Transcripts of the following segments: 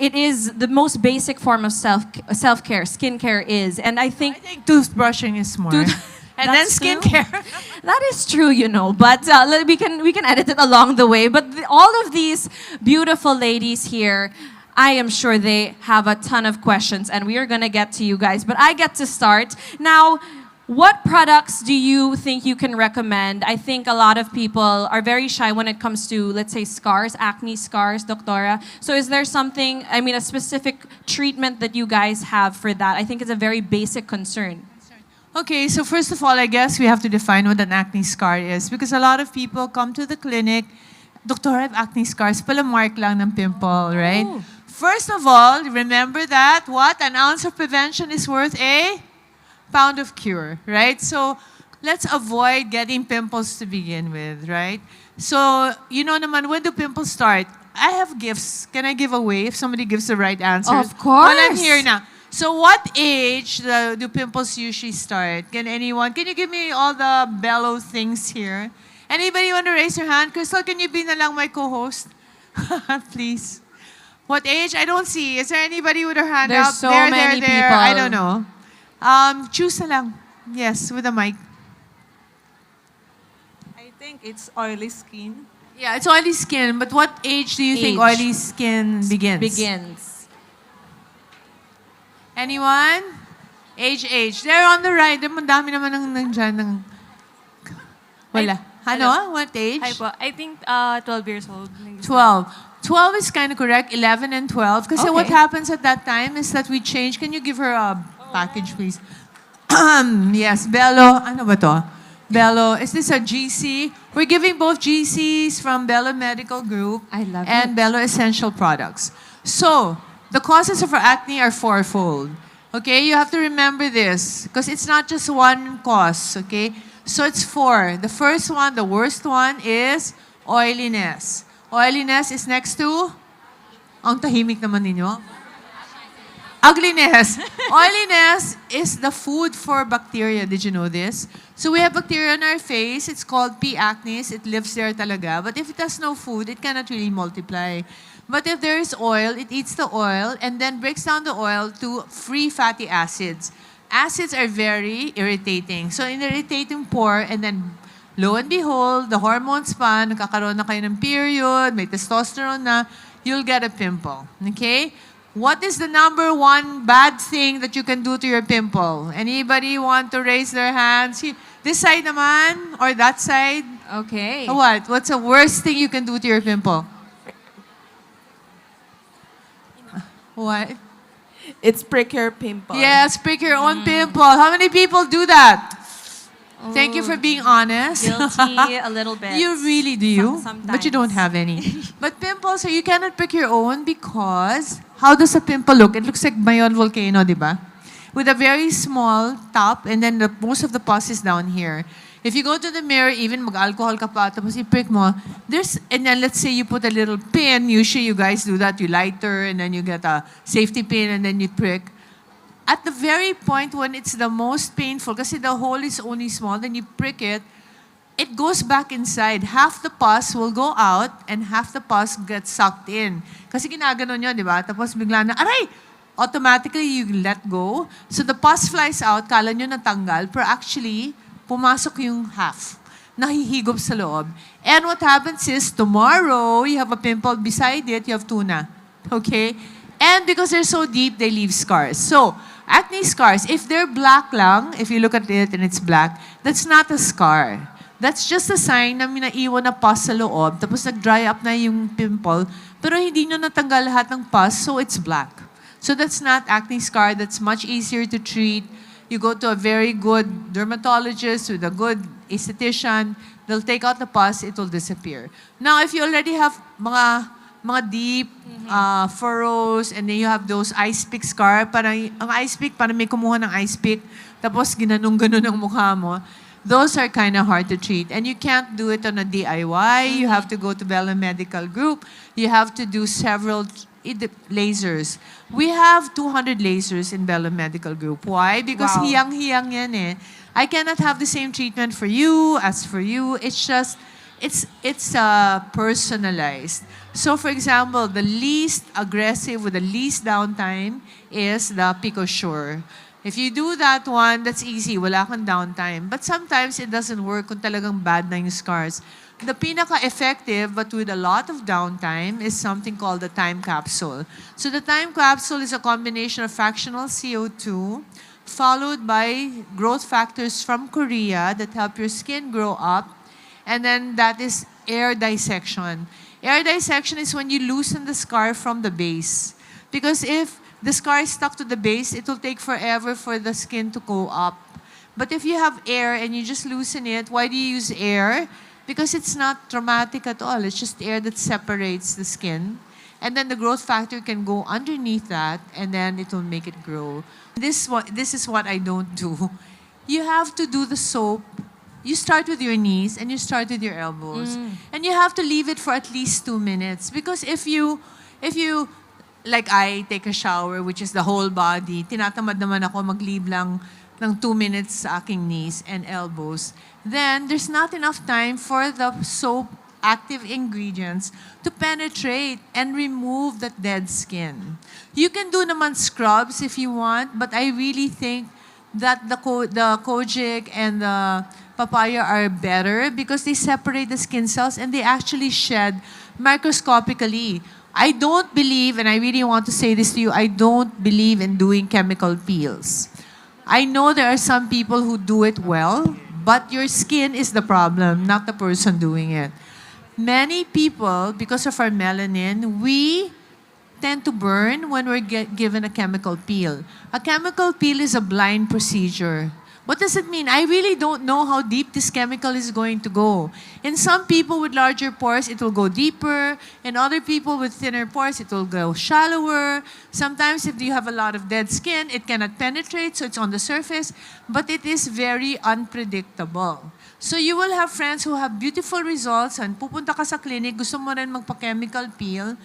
it is the most basic form of self-care. Skincare is. And I think toothbrushing is more. And then skincare. That is true, you know. But we can edit it along the way. But all of these beautiful ladies here, I am sure they have a ton of questions, and we are going to get to you guys. But I get to start. Now, what products do you think you can recommend? I think a lot of people are very shy when it comes to, let's say, scars, acne scars, Doctora. So is there something, I mean, a specific treatment that you guys have for that? I think it's a very basic concern. Okay, so first of all, I guess we have to define what an acne scar is, because a lot of people come to the clinic, Doctor, I have acne scars, pala mark lang ng pimple, right? Oh. First of all, remember that what? An ounce of prevention is worth a pound of cure, right? So let's avoid getting pimples to begin with, right? So, you know naman, when do pimples start? I have gifts. Can I give away if somebody gives the right answer? Of course. Well, I'm here now. So what age do pimples usually start? Can you give me all the bellow things here? Anybody want to raise your hand? Crystal, can you be na lang my co-host? Please. What age? I don't see. Is there anybody with their hand There's up? so many people. I don't know. Choose na lang. Yes, with a mic. I think it's oily skin. Yeah, it's oily skin. But what age do you think Age. oily skin begins? Begins. Anyone? Age. They're on the right. Ang dami naman nandyan ng... Wala. Ano? What age? Hi po. I think 12 years old. 12. 12 is kind of correct. 11 and 12. Kasi Okay. what happens at that time is that we change. Can you give her a package, please? Yes, Belo. Ano ba to? Belo. Is this a GC? We're giving both GCs from Belo Medical Group I love and it. Belo Essential Products. So, the causes of our acne are fourfold. Okay, you have to remember this because it's not just one cause, okay? So it's four. The first one, the worst one, is oiliness. Oiliness is next to? Ang tahimik naman ninyo. Ugliness. Oiliness is the food for bacteria. Did you know this? So we have bacteria on our face. It's called P. acnes. It lives there talaga. But if it has no food, it cannot really multiply. But if there is oil, it eats the oil and then breaks down the oil to free fatty acids. Acids are very irritating. So in irritating pore, and then lo and behold, the hormones pa, nagkakaroon na kayo ng period, may testosterone na, you'll get a pimple. Okay? What is the number one bad thing that you can do to your pimple? Anybody want to raise their hands? This side naman? Or that side? Okay. What? What's the worst thing you can do to your pimple? What? It's prick your pimple. Yes, prick your own pimple. How many people do that? Thank you for being honest. Guilty a little bit. You really do, Sometimes. but you don't have any. But pimples, so you cannot prick your own because how does a pimple look? It looks like Mayon volcano, di ba? With a very small top, and then most of the pus is down here. If you go to the mirror, even mag-alcohol ka pa, tapos i-prick mo, and then let's say you put a little pin, usually you guys do that, you lighter, and then you get a safety pin, and then you prick. At the very point when it's the most painful, kasi the hole is only small, then you prick it, it goes back inside. Half the pus will go out, and half the pus gets sucked in. Kasi ginaganon yun, di ba? Tapos bigla na, aray! Automatically, you let go. So the pus flies out, kala nyo natanggal, pero actually, pumasok yung half. Nahihigop sa loob. And what happens is, tomorrow, you have a pimple beside it, you have tuna. Okay? And because they're so deep, they leave scars. So, acne scars, if they're black lang, if you look at it and it's black, that's not a scar. That's just a sign na minaiwan na pus sa loob, tapos nag-dry up na yung pimple, pero hindi nyo natanggal lahat ng pus, so it's black. So that's not acne scar. That's much easier to treat. You go to a very good dermatologist with a good esthetician. They'll take out the pus. It will disappear. Now, if you already have mga deep furrows and then you have those ice pick scar, parang ang ice pick, parang may kumuha ng ice pick, tapos ginanong-ganon ang mukha mo. Those are kind of hard to treat. And you can't do it on a DIY. You have to go to Belo Medical Group. You have to do several lasers. We have 200 lasers in Belo Medical Group. Why? Because Wow. hiyang-hiyang yan eh. I cannot have the same treatment for you as for you. It's just, it's personalized. So for example, the least aggressive with the least downtime is the Pico Sure. If you do that one, that's easy. Wala kang downtime. But sometimes it doesn't work kung talagang bad na yung scars. The pinaka-effective, but with a lot of downtime, is something called the time capsule. So the time capsule is a combination of fractional CO2 followed by growth factors from Korea that help your skin grow up. And then that is air dissection. Air dissection is when you loosen the scar from the base. Because if the scar is stuck to the base, it will take forever for the skin to go up. But if you have air and you just loosen it, why do you use air? Because it's not traumatic at all. It's just air that separates the skin. And then the growth factor can go underneath that, and then it will make it grow. This is what I don't do. You have to do the soap. You start with your knees and you start with your elbows. And you have to leave it for at least 2 minutes. Because if you, like I take a shower, which is the whole body, tinatamad naman ako mag-leave lang ng 2 minutes sa aking knees and elbows, then there's not enough time for the soap active ingredients to penetrate and remove that dead skin. You can do naman scrubs if you want, but I really think that the kojic and the papaya are better because they separate the skin cells and they actually shed microscopically. I don't believe, and I really want to say this to you, I don't believe in doing chemical peels. I know there are some people who do it well, but your skin is the problem, not the person doing it. Many people, because of our melanin, we tend to burn when we're given a chemical peel. A chemical peel is a blind procedure. What does it mean? I really don't know how deep this chemical is going to go. In some people with larger pores, it will go deeper. In other people with thinner pores, it will go shallower. Sometimes if you have a lot of dead skin, it cannot penetrate, so it's on the surface. But it is very unpredictable. So you will have friends who have beautiful results and pupunta ka sa clinic, gusto mo rin magpa-chemical peel,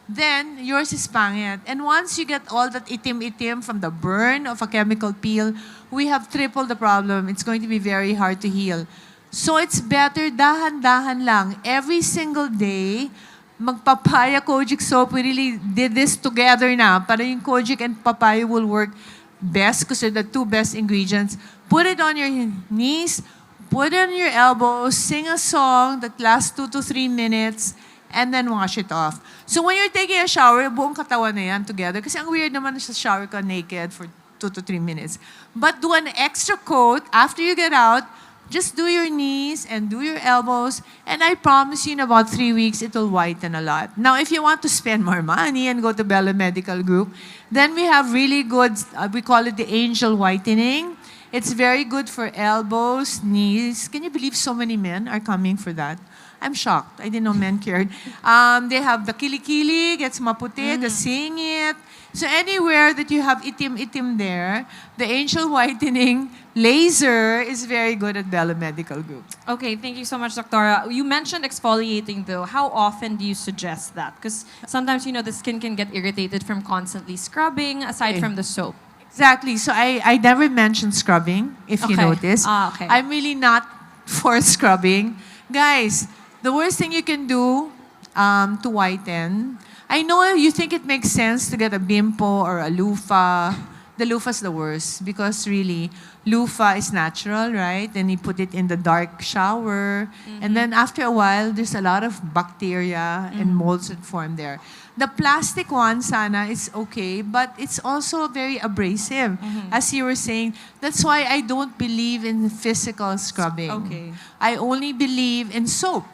then yours is pangit. And once you get all that itim-itim from the burn of a chemical peel, we have tripled the problem. It's going to be very hard to heal. So it's better dahan-dahan lang. Every single day, magpapaya kojic soap. We really did this together na. Para yung kojic and papaya will work best because they're the two best ingredients. Put it on your knees, put it on your elbows, sing a song that lasts 2 to 3 minutes, and then wash it off. So when you're taking a shower, buong katawan na yan together. Kasi ang weird naman sa shower ka naked for 2 to 3 minutes. But do an extra coat after you get out. Just do your knees and do your elbows. And I promise you in about 3 weeks, it will whiten a lot. Now, if you want to spend more money and go to Belo Medical Group, then we have really good, we call it the angel whitening. It's very good for elbows, knees. Can you believe so many men are coming for that? I'm shocked. I didn't know men cared. They have the kilikili, gets maputi, the singit. So anywhere that you have itim-itim there, the angel whitening laser is very good at Belo Medical Group. Okay, thank you so much, Doctora. You mentioned exfoliating though. How often do you suggest that? Because sometimes, the skin can get irritated from constantly scrubbing aside from the soap. Exactly. So I never mentioned scrubbing, if you notice. Okay. I'm really not for scrubbing. Guys, the worst thing you can do to whiten, I know you think it makes sense to get a bimpo or a loofah. The loofah's the worst because really, loofah is natural, right? And you put it in the dark shower. And then after a while, there's a lot of bacteria and molds that form there. The plastic one, sana, is okay, but it's also very abrasive. As you were saying, that's why I don't believe in physical scrubbing. Okay. I only believe in soap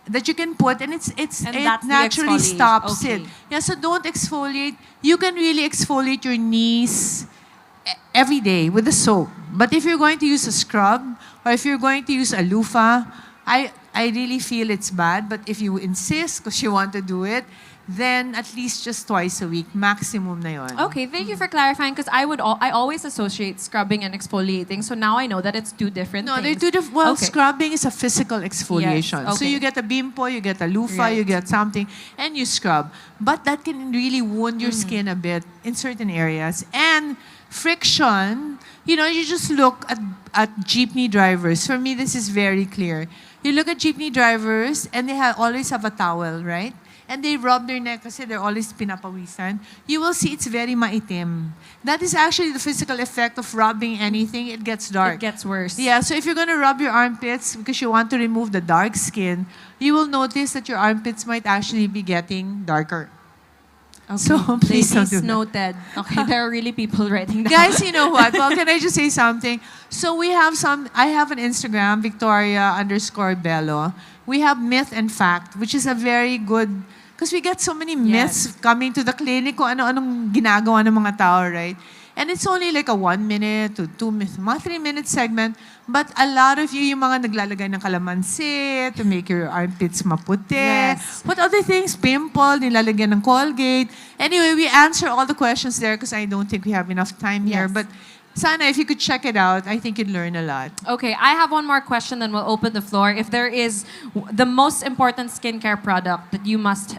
that you can put, and it that's the naturally exfoliation. stops Okay. it. Yeah, so don't exfoliate. You can really exfoliate your knees every day with the soap. But if you're going to use a scrub, or if you're going to use a loofah, I really feel it's bad. But if you insist because you want to do it, then at least just twice a week, maximum na yon. Okay, thank you for clarifying because I always associate scrubbing and exfoliating. So now I know that it's two different No, things. they're two different. Well, Okay. scrubbing is a physical exfoliation. Yes, So okay. you get a bimpo, you get a loofah, Right. you get something, and you scrub. But that can really wound your skin a bit in certain areas. And friction, you know, you just look at jeepney drivers. For me, this is very clear. You look at jeepney drivers, and they always have a towel, right? And they rub their neck kasi they're always pinapawisan. You will see it's very maitim. That is actually the physical effect of rubbing anything. It gets dark. It gets worse. Yeah, so if you're gonna rub your armpits because you want to remove the dark skin, you will notice that your armpits might actually be getting darker. Okay. So please don't do Ladies that. noted. Okay, there are really people writing down. Guys, you know what? Well, can I just say something? So I have an Instagram, Victoria_Belo. We have Myth and Fact, which is a very good, because we get so many myths coming to the clinic kung ano-anong ginagawa ng mga tao, right? And it's only like a 1 minute to 2 minute, mga 3 minute segment. But a lot of you, yung mga naglalagay ng kalamansi to make your armpits maputi. Yes. What other things? Pimple, nilalagyan ng Colgate. Anyway, we answer all the questions there because I don't think we have enough time here. Yes. But sana, if you could check it out, I think you'd learn a lot. Okay, I have one more question, then we'll open the floor. If there is the most important skincare product that you must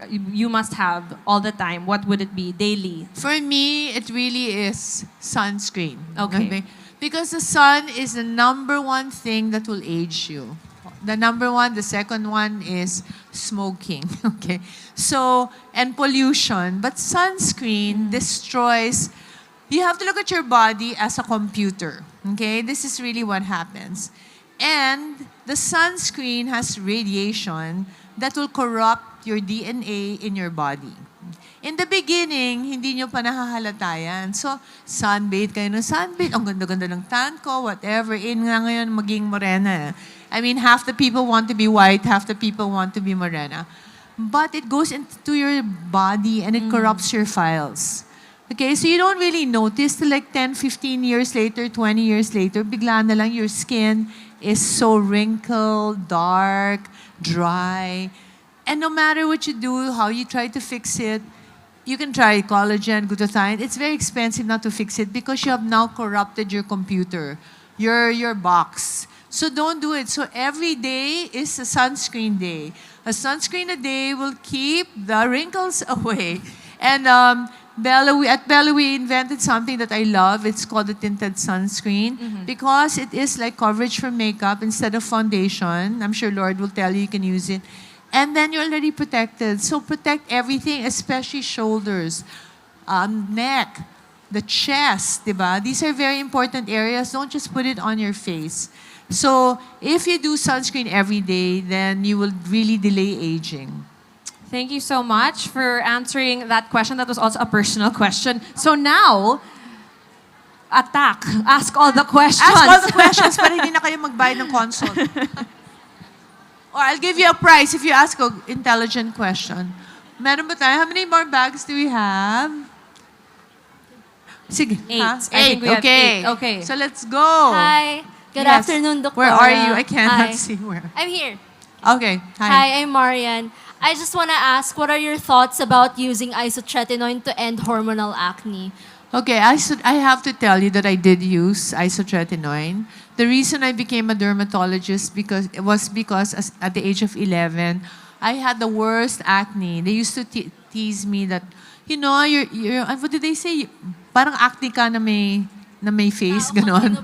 you must have all the time, what would it be daily? For me, it really is sunscreen. Okay. Because the sun is the number one thing that will age you. The number one, the second one is smoking. Okay. So, and pollution. But sunscreen destroys. You have to look at your body as a computer. Okay? This is really what happens. And the sunscreen has radiation that will corrupt your DNA in your body. In the beginning, hindi nyo pa nahahalata yan. So, sunbathe kayo ng sunbathe. Ang ganda-ganda ng tan ko, whatever. In nga ngayon, maging morena. I mean, half the people want to be white, half the people want to be morena. But it goes into your body and it corrupts your files. Okay, so you don't really notice till like 10, 15 years later, 20 years later, bigla na lang your skin is so wrinkled, dark, dry. And no matter what you do, how you try to fix it, you can try collagen, glutathione. It's very expensive not to fix it because you have now corrupted your computer, your box. So don't do it. So every day is a sunscreen day. A sunscreen a day will keep the wrinkles away. And at Belo, we invented something that I love. It's called the tinted sunscreen because it is like coverage for makeup instead of foundation. I'm sure Lord will tell you can use it. And then you're already protected. So protect everything, especially shoulders, neck, the chest, diba? These are very important areas. Don't just put it on your face. So if you do sunscreen every day, then you will really delay aging. Thank you so much for answering that question. That was also a personal question. So now, attack. Ask all the questions. Ask all the questions para hindi na kayo magbayad ng consult. Or I'll give you a prize if you ask an intelligent question. Meron ba tayo? How many more bags do we have? Sige. 8. Ha? I think we have Okay. 8. Okay. So let's go. Hi. Good Yes. afternoon, Doctor. Where are you? I cannot Hi. see where. I'm here. Okay. Hi, I'm Marian. I just want to ask, what are your thoughts about using isotretinoin to end hormonal acne? Okay, I have to tell you that I did use isotretinoin. The reason I became a dermatologist because at the age of 11, I had the worst acne. They used to tease me that, you know, you're what did they say? Parang acne ka na may face, ganon.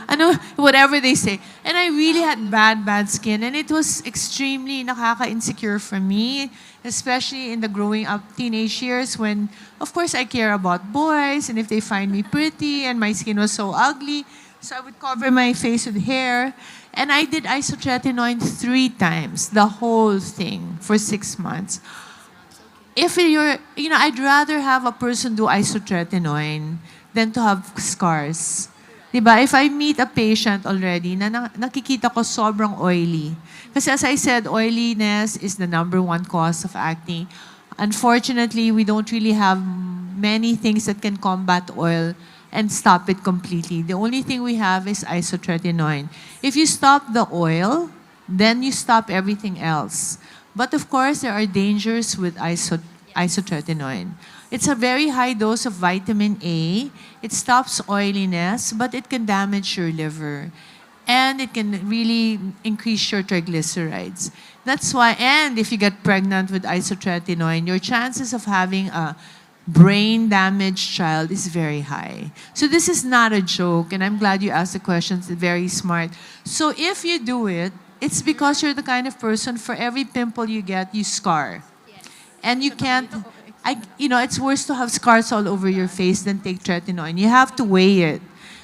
Ano, whatever they say. And I really had bad skin. And it was extremely nakaka-insecure for me, especially in the growing up teenage years when, of course, I care about boys and if they find me pretty and my skin was so ugly. So I would cover my face with hair. And I did isotretinoin 3 times, the whole thing, for 6 months. If I'd rather have a person do isotretinoin than to have scars. Diba? If I meet a patient already na nakikita ko sobrang oily. Kasi as I said, oiliness is the #1 cause of acne. Unfortunately, we don't really have many things that can combat oil and stop it completely. The only thing we have is isotretinoin. If you stop the oil, then you stop everything else. But of course, there are dangers with isotretinoin. It's a very high dose of vitamin A. It stops oiliness, but it can damage your liver. And it can really increase your triglycerides. That's why, and if you get pregnant with isotretinoin, your chances of having a brain damaged child is very high. So this is not a joke, and I'm glad you asked the questions. It's very smart. So if you do it, it's because you're the kind of person, for every pimple you get, you scar. And you can't, it's worse to have scars all over your face than take tretinoin. You have to weigh it.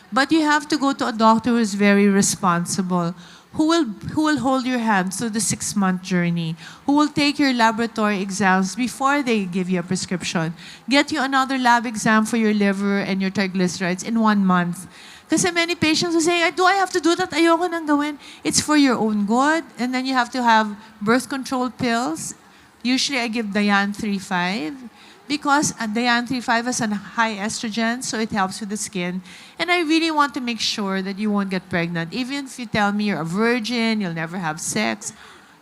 But you have to go to a doctor who is very responsible, who will hold your hand through the 6-month journey, who will take your laboratory exams before they give you a prescription, get you another lab exam for your liver and your triglycerides in 1 month. Kasi many patients will say, do I have to do that? Ayoko nang gawin. It's for your own good. And then you have to have birth control pills. Usually I give Dian 3-5 because Dian 3-5 has a high estrogen, so it helps with the skin. And I really want to make sure that you won't get pregnant. Even if you tell me you're a virgin, you'll never have sex,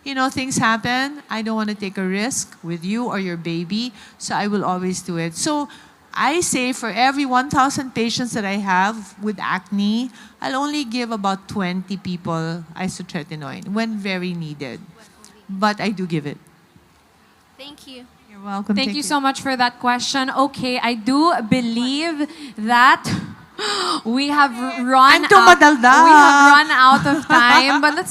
things happen. I don't want to take a risk with you or your baby, so I will always do it. So I say for every 1,000 patients that I have with acne, I'll only give about 20 people isotretinoin when very needed. But I do give it. Thank you. You're welcome. Thank you so much for that question. Okay, I do believe that we have run I'm too madaldal. We have run out of time, but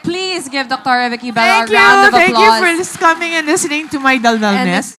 please give Dr. Vicki Belo a round of applause. Thank you for coming and listening to my daldalness.